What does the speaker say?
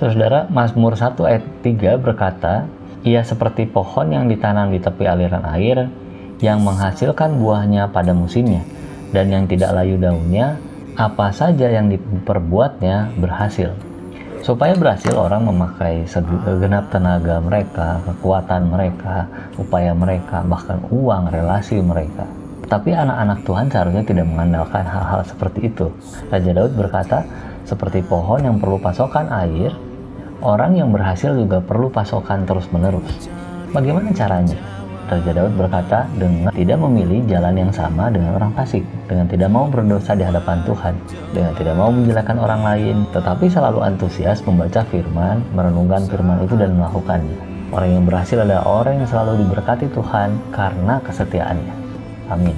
Saudara, Mazmur 1 ayat 3 berkata, "Ia seperti pohon yang ditanam di tepi aliran air, yang menghasilkan buahnya pada musimnya, dan yang tidak layu daunnya, apa saja yang diperbuatnya berhasil." Supaya berhasil, orang memakai segenap tenaga mereka, kekuatan mereka, upaya mereka, bahkan uang, relasi mereka. Tapi anak-anak Tuhan seharusnya tidak mengandalkan hal-hal seperti itu. Raja Daud berkata, seperti pohon yang perlu pasokan air, orang yang berhasil juga perlu pasokan terus-menerus. Bagaimana caranya? Raja Daud berkata, dengan tidak memilih jalan yang sama dengan orang fasik, dengan tidak mau berdosa di hadapan Tuhan, dengan tidak mau menjelekkan orang lain, tetapi selalu antusias membaca firman, merenungkan firman itu dan melakukannya. Orang yang berhasil adalah orang yang selalu diberkati Tuhan karena kesetiaannya. Amin.